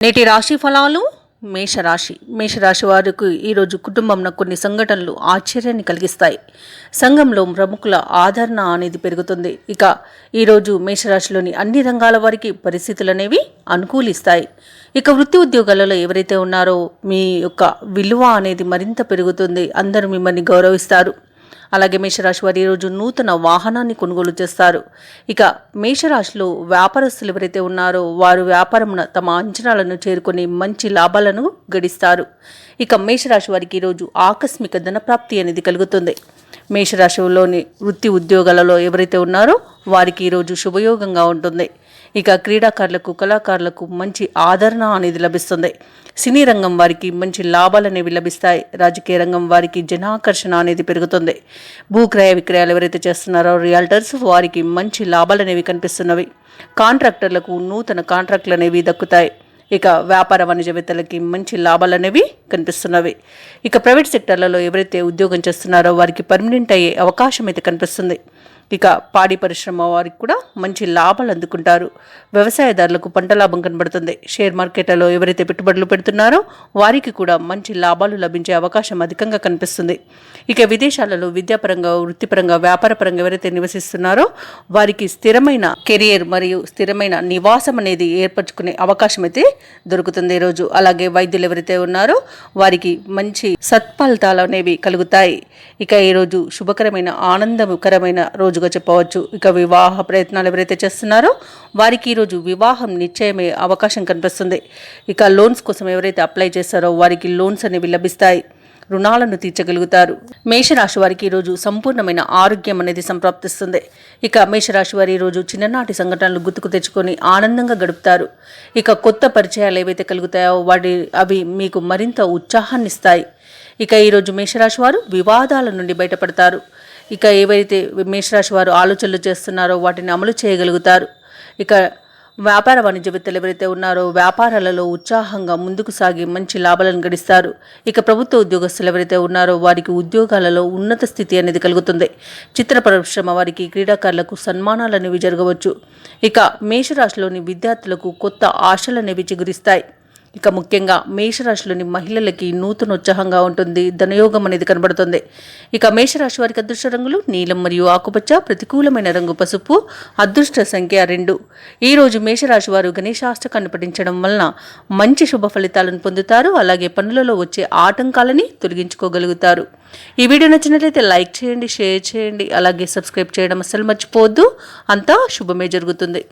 నేటి రాశి ఫలాలు. మేషరాశి వారికి ఈరోజు కుటుంబంలో కొన్ని సంఘటనలు ఆశ్చర్యాన్ని కలిగిస్తాయి. సంఘంలో ప్రముఖుల ఆదరణ అనేది పెరుగుతుంది. ఇక ఈరోజు మేషరాశిలోని అన్ని రంగాల వారికి పరిస్థితులు అనేవి అనుకూలిస్తాయి. ఇక వృత్తి ఉద్యోగాలలో ఎవరైతే ఉన్నారో మీ యొక్క విలువ అనేది మరింత పెరుగుతుంది. అందరూ మిమ్మల్ని గౌరవిస్తారు. అలాగే మేషరాశి వారు ఈరోజు నూతన వాహనాన్ని కొనుగోలు చేస్తారు. ఇక మేషరాశిలో వ్యాపారస్తులు ఎవరైతే ఉన్నారో వారు వ్యాపారమున తమ అంచనాలను చేరుకొని మంచి లాభాలను గడిస్తారు. ఇక మేషరాశి వారికి ఈరోజు ఆకస్మిక ధనప్రాప్తి అనేది కలుగుతుంది. మేషరాశిలోని వృత్తి ఉద్యోగాలలో ఎవరైతే ఉన్నారో వారికి ఈరోజు శుభయోగంగా ఉంటుంది. ఇక క్రీడాకారులకు, కళాకారులకు మంచి ఆదరణ అనేది లభిస్తుంది. సినీ రంగం వారికి మంచి లాభాలు అనేవి లభిస్తాయి. రాజకీయ రంగం వారికి జనాకర్షణ అనేది పెరుగుతుంది. భూక్రయ విక్రయాలు ఎవరైతే చేస్తున్నారో రియల్టర్స్ వారికి మంచి లాభాలు అనేవి కనిపిస్తున్నవి. కాంట్రాక్టర్లకు నూతన కాంట్రాక్టులు అనేవి దక్కుతాయి. ఇక వ్యాపార వాణిజ్యవేత్తలకి మంచి లాభాలు అనేవి కనిపిస్తున్నవి. ఇక ప్రైవేట్ సెక్టర్లలో ఎవరైతే ఉద్యోగం చేస్తున్నారో వారికి పర్మనెంట్ అయ్యే అవకాశం అయితే కనిపిస్తుంది. ఇక పాడి పరిశ్రమ వారికి కూడా మంచి లాభాలు అందుకుంటారు. వ్యవసాయదారులకు పంట లాభం కనబడుతుంది. షేర్ మార్కెట్లలో ఎవరైతే పెట్టుబడులు పెడుతున్నారో వారికి కూడా మంచి లాభాలు లభించే అవకాశం అధికంగా కనిపిస్తుంది. ఇక విదేశాలలో విద్యాపరంగా, వృత్తిపరంగా, వ్యాపారపరంగా ఎవరైతే నివసిస్తున్నారో వారికి స్థిరమైన కెరియర్ మరియు స్థిరమైన నివాసం అనేది ఏర్పరచుకునే అవకాశం అయితే దొరుకుతుంది ఈరోజు. అలాగే వైద్యులు ఎవరైతే ఉన్నారో వారికి మంచి సత్ఫలితాలు అనేవి కలుగుతాయి. ఇక ఈరోజు శుభకరమైన, ఆనందకరమైన రోజుగా చెప్పవచ్చు. ఇక వివాహ ప్రయత్నాలు ఎవరైతే చేస్తున్నారో వారికి ఈరోజు వివాహం నిశ్చయమయ్యే అవకాశం కనిపిస్తుంది. ఇక లోన్స్ కోసం ఎవరైతే అప్లై చేస్తారో వారికి లోన్స్ అనేవి లభిస్తాయి. రుణాలను తీర్చగలుగుతారు. మేషరాశి వారికి ఈరోజు సంపూర్ణమైన ఆరోగ్యం అనేది సంప్రాప్తిస్తుంది. ఇక మేషరాశి వారి ఈరోజు చిన్ననాటి సంఘటనలు గుర్తుకు తెచ్చుకొని ఆనందంగా గడుపుతారు. ఇక కొత్త పరిచయాలు ఏవైతే కలుగుతాయో అవి మీకు మరింత ఉత్సాహాన్ని ఇస్తాయి. ఇక ఈరోజు మేషరాశి వారు వివాదాల నుండి బయటపడతారు. ఇక ఏవైతే మేషరాశి వారు ఆలోచనలు చేస్తున్నారో వాటిని అమలు చేయగలుగుతారు. ఇక వ్యాపార వాణిజ్యవేత్తలు ఎవరైతే ఉన్నారో వ్యాపారాలలో ఉత్సాహంగా ముందుకు సాగి మంచి లాభాలను గడిస్తారు. ఇక ప్రభుత్వ ఉద్యోగస్తులు ఎవరైతే ఉన్నారో వారికి ఉద్యోగాలలో ఉన్నత స్థితి అనేది కలుగుతుంది. చిత్ర పరిశ్రమ వారికి, క్రీడాకారులకు సన్మానాలు అనేవి జరగవచ్చు. ఇక మేషరాశిలోని విద్యార్థులకు కొత్త ఆశలు అనేవి చిగురిస్తాయి. ఇక ముఖ్యంగా మేషరాశిలోని మహిళలకి నూతన ఉత్సాహంగా ఉంటుంది. ధనయోగం అనేది కనబడుతుంది. ఇక మేషరాశి వారికి అదృష్ట రంగులు నీలం మరియు ఆకుపచ్చ, ప్రతికూలమైన రంగు పసుపు, అదృష్ట సంఖ్య 2. ఈరోజు మేషరాశి వారు గణేశాష్టకాన్ని పఠించడం వలన మంచి శుభ ఫలితాలను పొందుతారు. అలాగే పనులలో వచ్చే ఆటంకాలని తొలగించుకోగలుగుతారు. ఈ వీడియో నచ్చినట్లయితే లైక్ చేయండి, షేర్ చేయండి, అలాగే సబ్స్క్రైబ్ చేయడం అస్సలు మర్చిపోవద్దు. అంతా శుభమే జరుగుతుంది.